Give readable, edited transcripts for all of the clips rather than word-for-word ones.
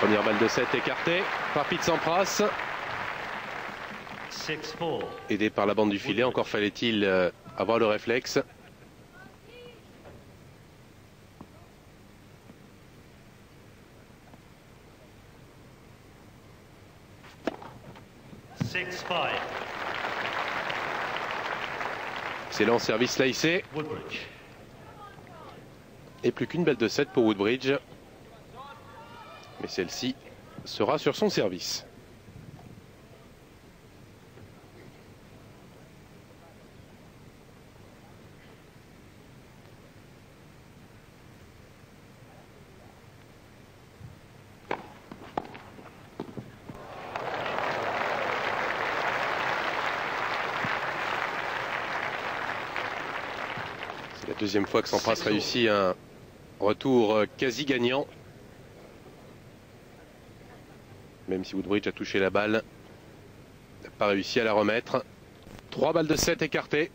Première balle de 7 écartée par Pete Sampras. Aidé par la bande du filet, encore fallait-il avoir le réflexe. Excellent service laissé. Et plus qu'une balle de 7 pour Woodbridge. Mais celle-ci sera sur son service. C'est la deuxième fois que Sampras réussit un retour quasi gagnant. Même si Woodbridge a touché la balle, n'a pas réussi à la remettre. 3 balles de 7 écartées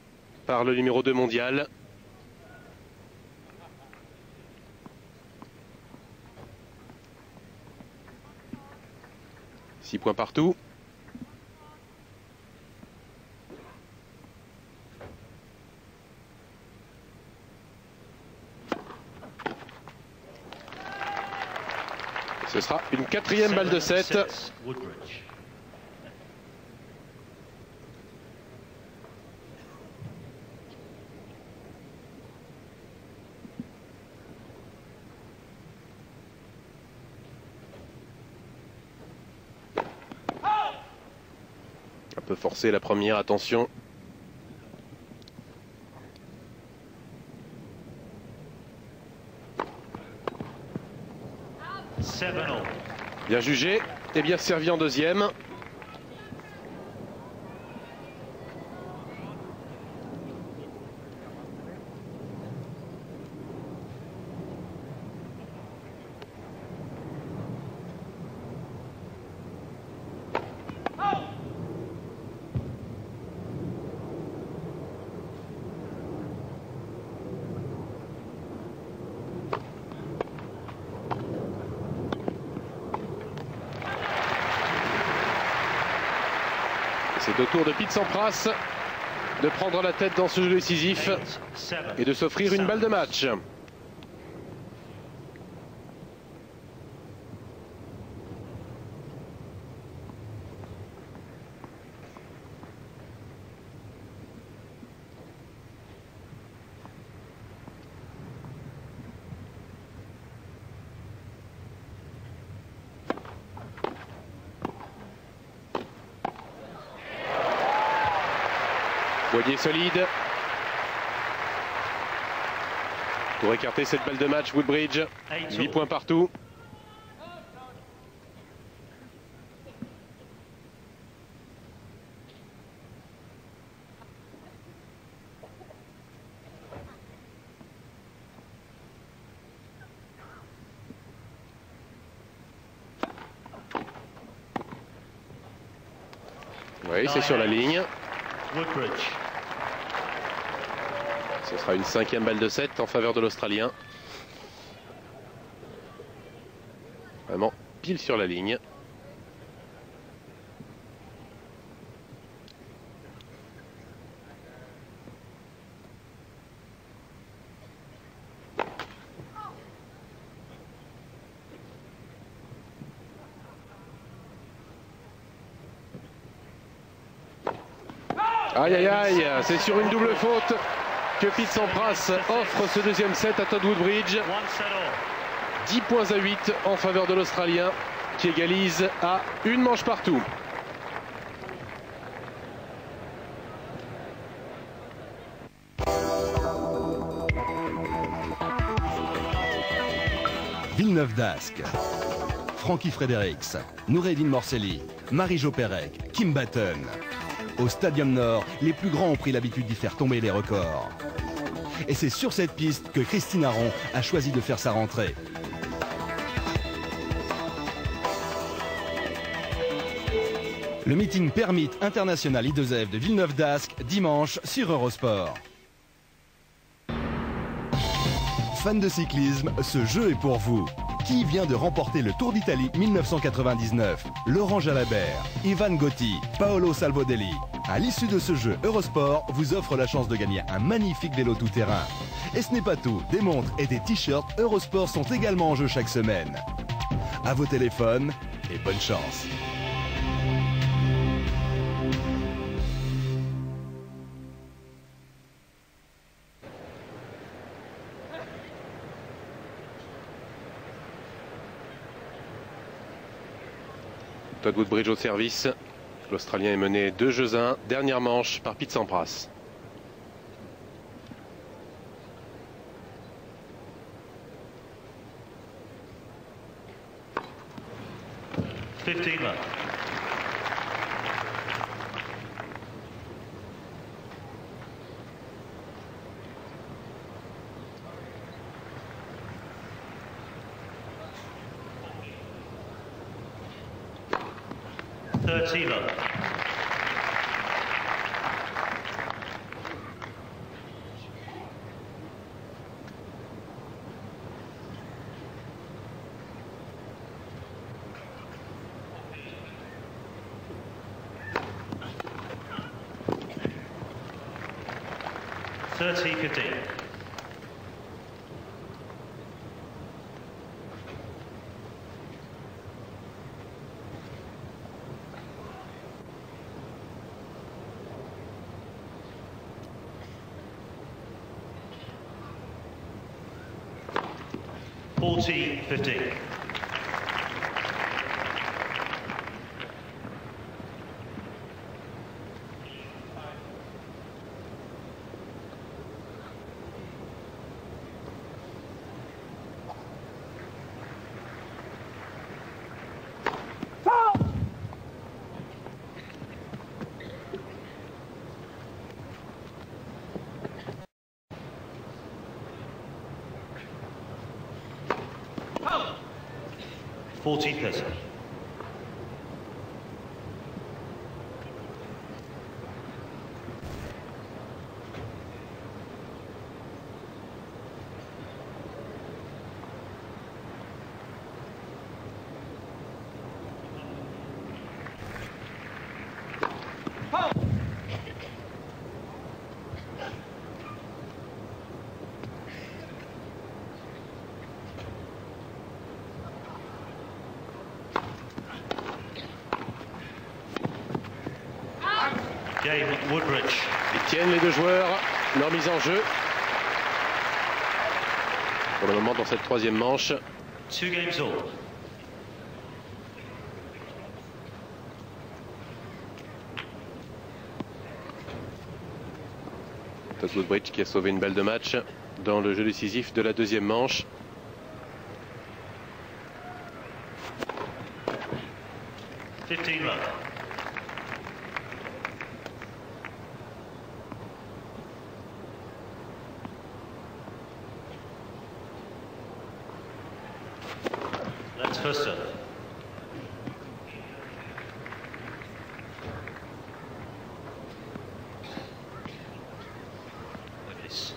par le numéro 2 mondial. Six points partout. Ce sera une quatrième balle de 7. Un peu forcé la première, attention. Bien jugé et bien servi en deuxième. C'est au tour de Pete Sampras de prendre la tête dans ce jeu décisif et de s'offrir une balle de match. Poignet solide. Pour écarter cette balle de match, Woodbridge. 8 points partout. Oui, c'est sur la ligne. Ce sera une cinquième balle de 7 en faveur de l'Australien. Vraiment pile sur la ligne. Aïe aïe aïe, c'est sur une double faute que Pete Sampras offre ce deuxième set à Todd Woodbridge. 10 points à 8 en faveur de l'Australien qui égalise à une manche partout. Villeneuve d'Ascq, Frankie Fredericks, Noureddine Morcelli, Marie-Jo Pérec, Kim Batten. Au Stadium Nord, les plus grands ont pris l'habitude d'y faire tomber les records. Et c'est sur cette piste que Christine Aron a choisi de faire sa rentrée. Le meeting Permit International I2F de Villeneuve d'Ascq, dimanche sur Eurosport. Fans de cyclisme, ce jeu est pour vous. Qui vient de remporter le Tour d'Italie 1999? Laurent Jalabert, Ivan Gotti, Paolo Salvodelli. À l'issue de ce jeu, Eurosport vous offre la chance de gagner un magnifique vélo tout-terrain. Et ce n'est pas tout, des montres et des t-shirts Eurosport sont également en jeu chaque semaine. À vos téléphones et bonne chance. Todd Woodbridge au service. L'Australien est mené 2-1. Dernière manche par Pete Sampras. Woodbridge. Ils tiennent les deux joueurs, leur mise en jeu. Pour le moment dans cette troisième manche. 2 games all. Todd Woodbridge qui a sauvé une balle de match dans le jeu décisif de la deuxième manche. That's first serve. Nice.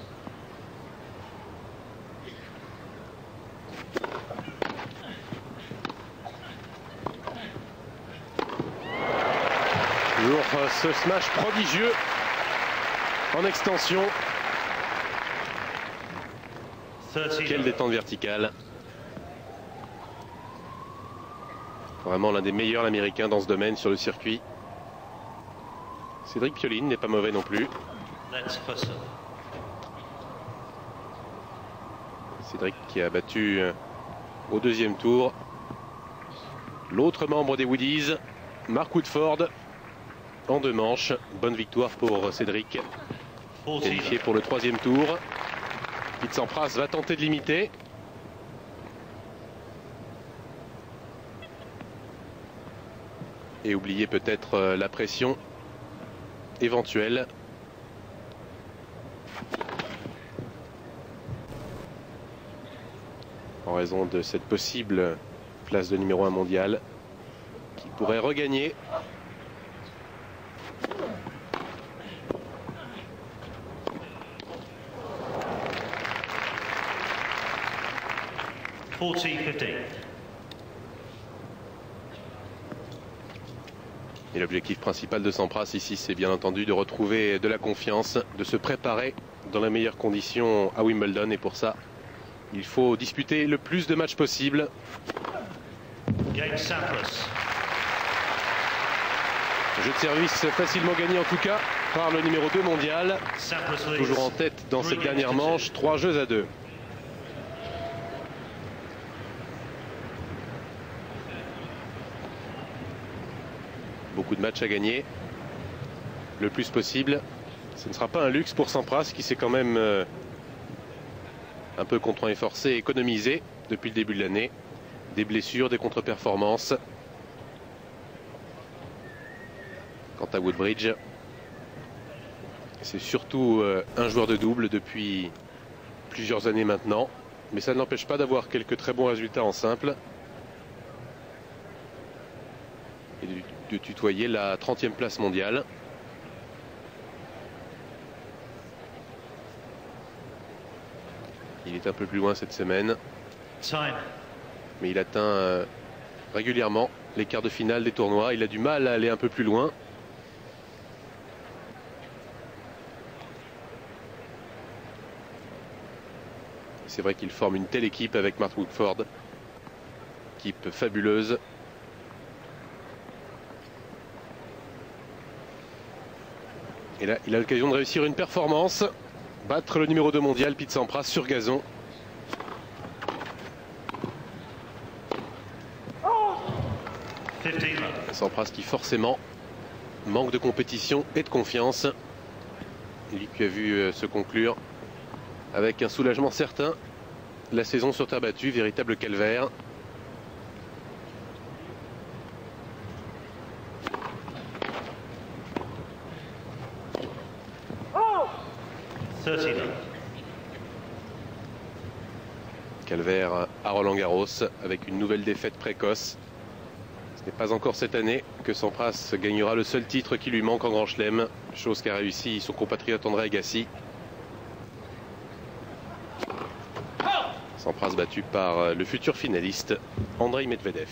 Toujours ce smash prodigieux en extension. Quelle détente verticale. Vraiment l'un des meilleurs américains dans ce domaine sur le circuit. Cédric Pioline n'est pas mauvais non plus. Cédric qui a battu au deuxième tour l'autre membre des Woodies, Mark Woodford, en 2 manches. Bonne victoire pour Cédric, qualifié pour le troisième tour. Pete Sampras va tenter de l'imiter. Et oublier peut-être la pression éventuelle. En raison de cette possible place de numéro 1 mondial qui pourrait regagner. 40-15. Et l'objectif principal de Sampras ici, c'est bien entendu de retrouver de la confiance, de se préparer dans les meilleures conditions à Wimbledon. Et pour ça, il faut disputer le plus de matchs possible. Game Sampras. Jeu de service facilement gagné en tout cas par le numéro 2 mondial. Sampras leads. Toujours en tête dans cette dernière manche, 3-2. Beaucoup de matchs à gagner, le plus possible. Ce ne sera pas un luxe pour Sampras qui s'est quand même un peu contraint et forcé et économisé depuis le début de l'année. Des blessures, des contre-performances. Quant à Woodbridge, c'est surtout un joueur de double depuis plusieurs années maintenant. Mais ça ne l'empêche pas d'avoir quelques très bons résultats en simple. Et de tutoyer la 30e place mondiale. Il est un peu plus loin cette semaine. Time. Mais il atteint régulièrement les quarts de finale des tournois. Il a du mal à aller un peu plus loin. C'est vrai qu'il forme une telle équipe avec Mark Woodforde. Équipe fabuleuse. Et là, il a l'occasion de réussir une performance. Battre le numéro 2 mondial, Pete Sampras, sur gazon. Sampras qui forcément manque de compétition et de confiance. Lui qui a vu se conclure avec un soulagement certain la saison sur terre battue, véritable calvaire. Calvaire à Roland-Garros avec une nouvelle défaite précoce. Ce n'est pas encore cette année que Sampras gagnera le seul titre qui lui manque en Grand Chelem, chose qu'a réussi son compatriote André Agassi. Sampras battu par le futur finaliste Andrei Medvedev.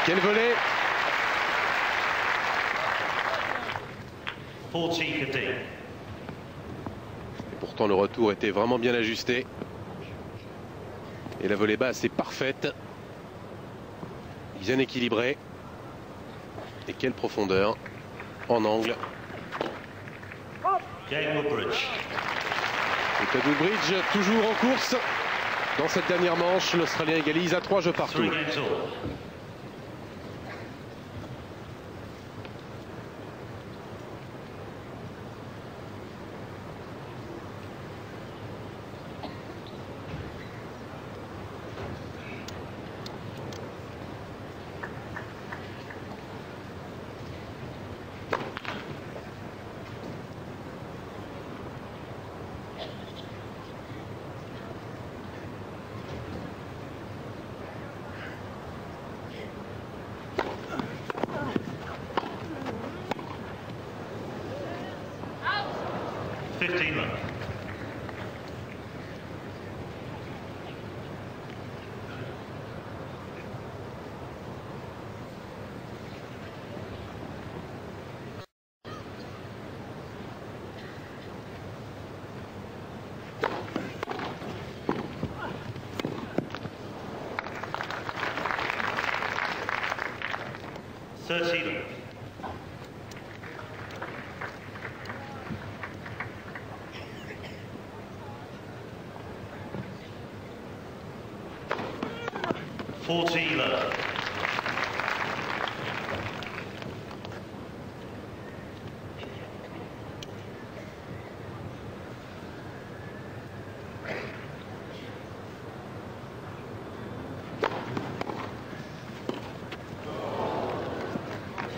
Quel volet! 40-15. Et pourtant le retour était vraiment bien ajusté. Et la volée basse est parfaite. Bien équilibrée. Et quelle profondeur en angle. Game Woodbridge. Et Todd Woodbridge toujours en course. Dans cette dernière manche, l'Australien égalise à 3 jeux partout. 3 games all. 40 love.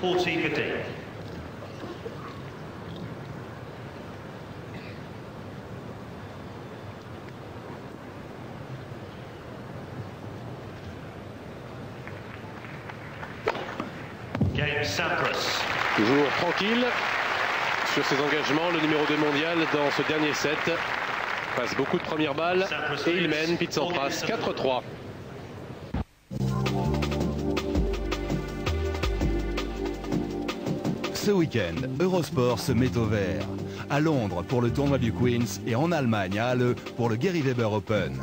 $40.50. Game Sampras. Toujours tranquille sur ses engagements. Le numéro 2 mondial dans ce dernier set passe beaucoup de premières balles et il mène Pete Sampras 4-3. Ce week-end, Eurosport se met au vert. À Londres pour le tournoi du Queen's et en Allemagne à Halle pour le Gary Weber Open.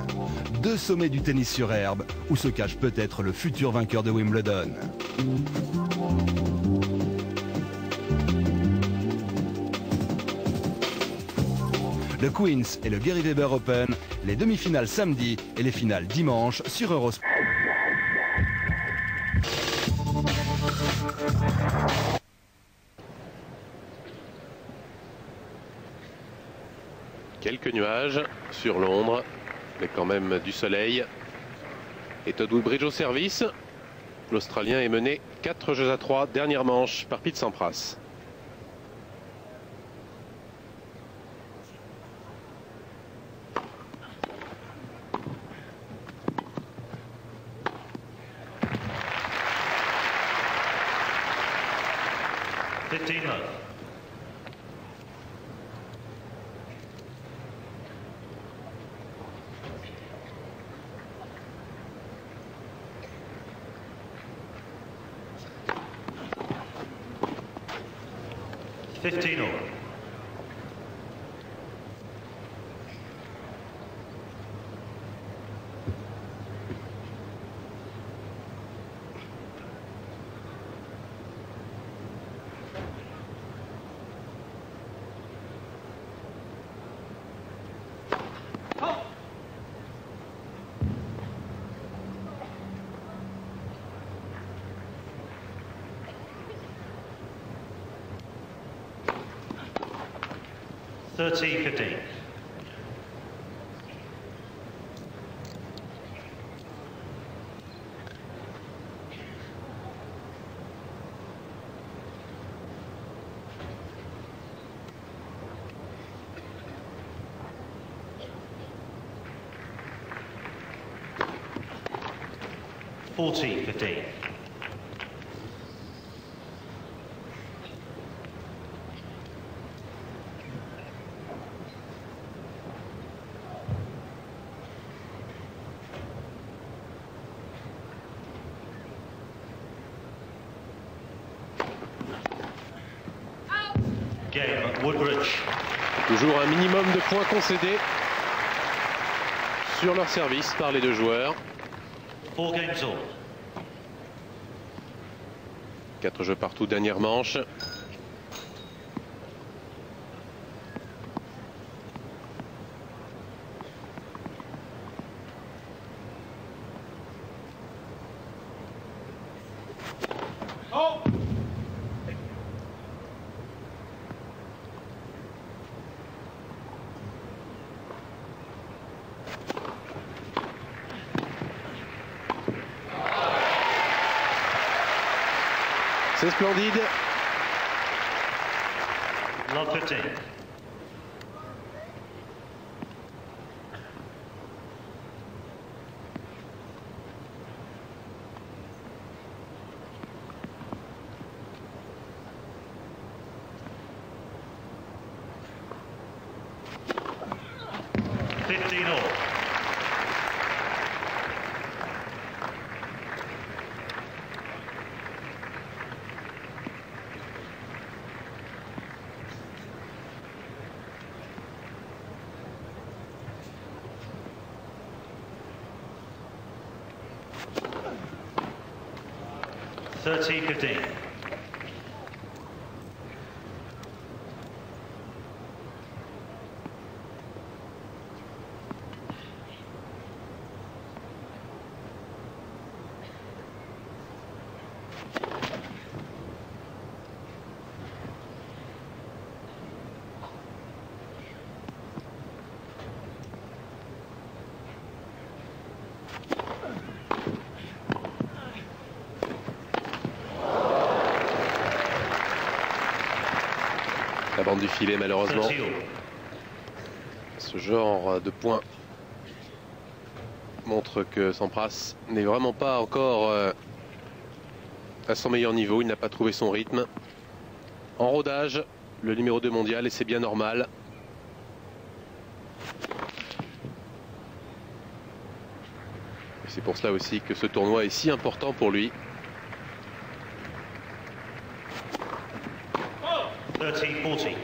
Deux sommets du tennis sur herbe où se cache peut-être le futur vainqueur de Wimbledon. Le Queen's et le Gary Weber Open, les demi-finales samedi et les finales dimanche sur Eurosport. Quelques nuages sur Londres, mais quand même du soleil. Et Todd Woodbridge au service. L'Australien est mené 4-3, dernière manche par Pete Sampras. $15 all. $30.15. $40.15. Game Woodbridge. Toujours un minimum de points concédés sur leur service par les deux joueurs. 4 games all. 4 jeux partout, dernière manche. C'est splendide. Love 15. $15 all. $13.15. La bande du filet, malheureusement. 30 all. Ce genre de points montre que Sampras n'est vraiment pas encore à son meilleur niveau. Il n'a pas trouvé son rythme. En rodage, le numéro 2 mondial, et c'est bien normal. C'est pour cela aussi que ce tournoi est si important pour lui. 30-40.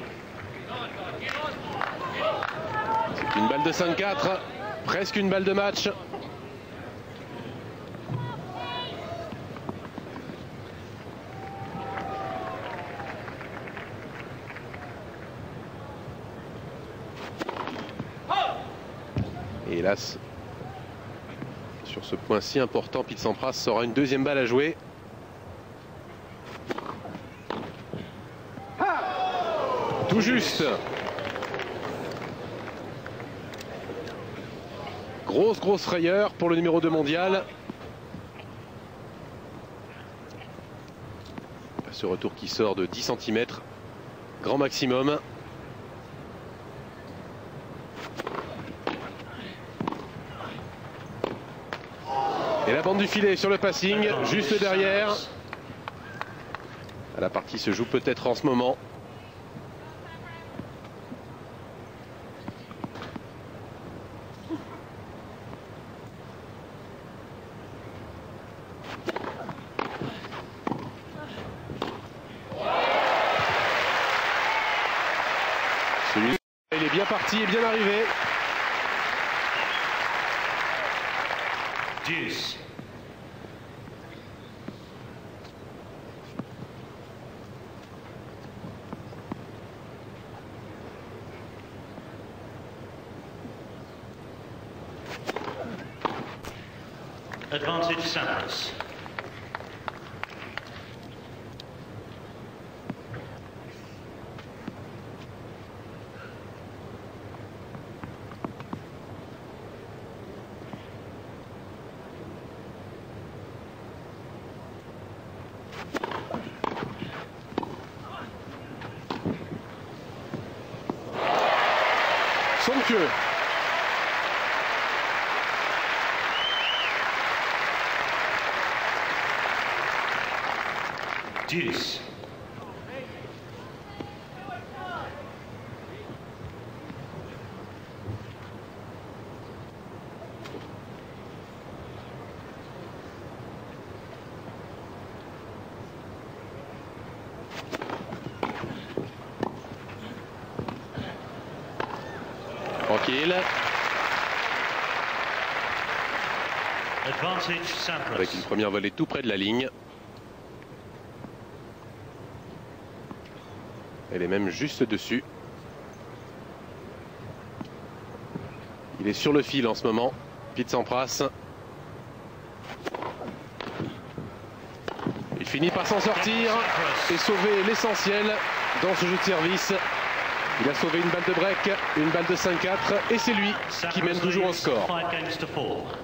C'est une balle de 5-4, presque une balle de match. Et hélas, sur ce point si important, Pete Sampras aura une deuxième balle à jouer. Tout juste. Grosse frayeur pour le numéro 2 mondial. Ce retour qui sort de 10 cm, grand maximum. Et la bande du filet sur le passing, juste derrière. La partie se joue peut-être en ce moment. Celui-là, il est bien parti et bien arrivé. Deuce. Advantage Sampras. Somptueux. Deuce. Tranquille. Advantage Sampras. Avec une première volée tout près de la ligne. Elle est même juste dessus. Il est sur le fil en ce moment, Pete Sampras. Il finit par s'en sortir et sauver l'essentiel dans ce jeu de service. Il a sauvé une balle de break, une balle de 5-4 et c'est lui qui mène toujours au score. 5 games to 4.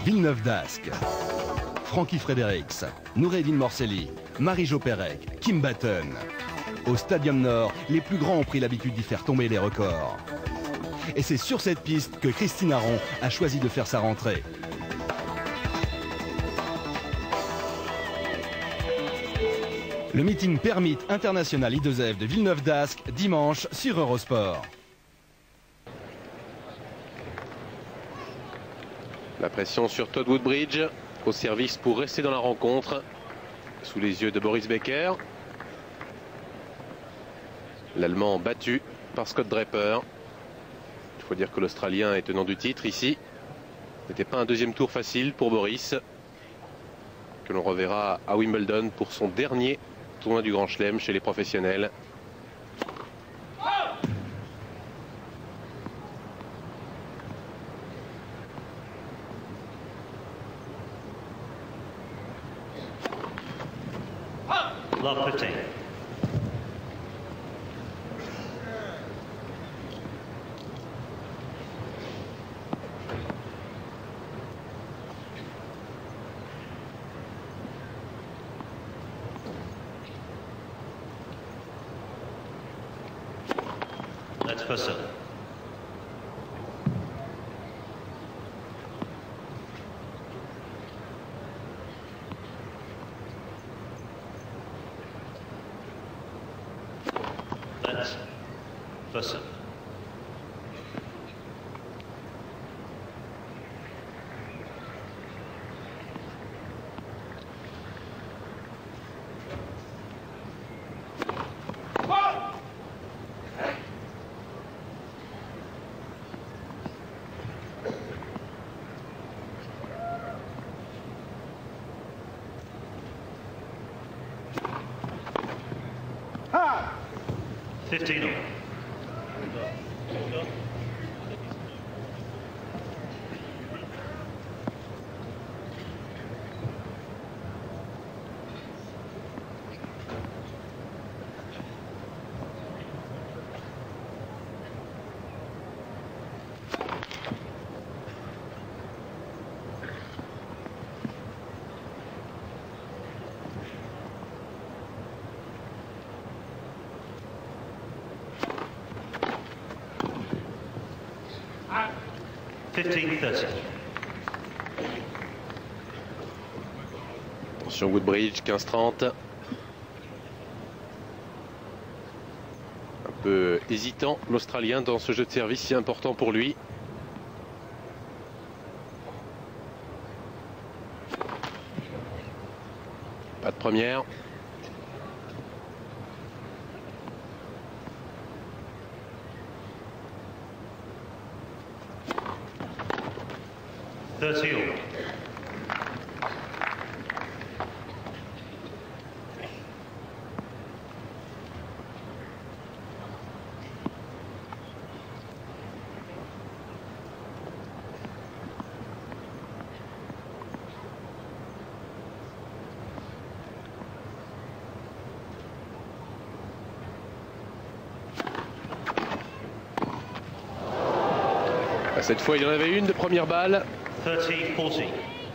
Villeneuve d'Ascq, Frankie Fredericks, Noureddine Morselli, Marie-Jo Pérec, Kim Batten. Au Stadium Nord, les plus grands ont pris l'habitude d'y faire tomber les records. Et c'est sur cette piste que Christine Aron a choisi de faire sa rentrée. Le meeting Permit International I2F de Villeneuve d'Ascq, dimanche sur Eurosport. La pression sur Todd Woodbridge, au service pour rester dans la rencontre, sous les yeux de Boris Becker. L'Allemand battu par Scott Draper. Il faut dire que l'Australien est tenant du titre ici. Ce n'était pas un deuxième tour facile pour Boris, que l'on reverra à Wimbledon pour son dernier tournoi du Grand Chelem chez les professionnels. Love 15. for serve. Let for serve. Ah! 15 all. Ah! 15-30. Attention Woodbridge, 15-30. Un peu hésitant l'Australien dans ce jeu de service si important pour lui. Pas de première. All. Cette fois, il y en avait une de première balle. 30-40.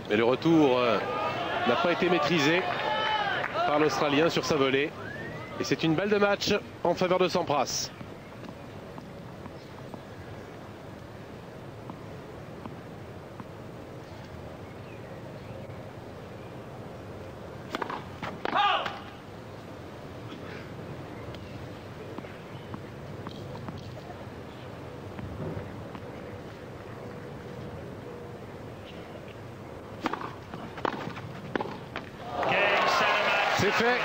Mais le retour n'a pas été maîtrisé par l'Australien sur sa volée. Et c'est une balle de match en faveur de Sampras. C'est fait.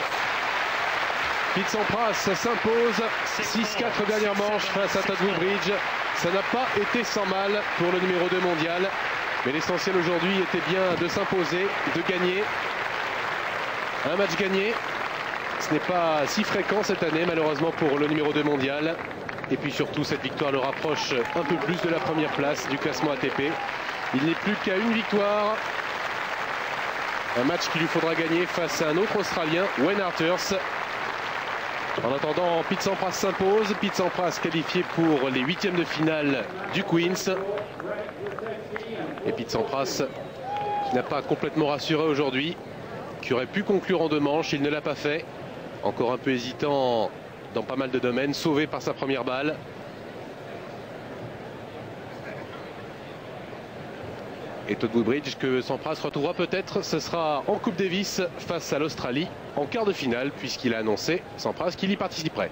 Pete Sampras s'impose 6-4 dernières manches face à Todd Woodbridge. Ça n'a pas été sans mal pour le numéro 2 mondial. Mais l'essentiel aujourd'hui était bien de s'imposer, de gagner. Un match gagné. Ce n'est pas si fréquent cette année malheureusement pour le numéro 2 mondial. Et puis surtout cette victoire le rapproche un peu plus de la première place du classement ATP. Il n'est plus qu'à une victoire. Un match qu'il lui faudra gagner face à un autre Australien, Wayne Arthurs. En attendant, Pete Sampras s'impose. Pete Sampras qualifié pour les huitièmes de finale du Queens. Et Pete Sampras qui n'a pas complètement rassuré aujourd'hui, qui aurait pu conclure en 2 manches, il ne l'a pas fait. Encore un peu hésitant dans pas mal de domaines, sauvé par sa première balle. Et Todd Woodbridge que Sampras retrouvera peut-être, ce sera en Coupe Davis face à l'Australie en quart de finale puisqu'il a annoncé Sampras qu'il y participerait.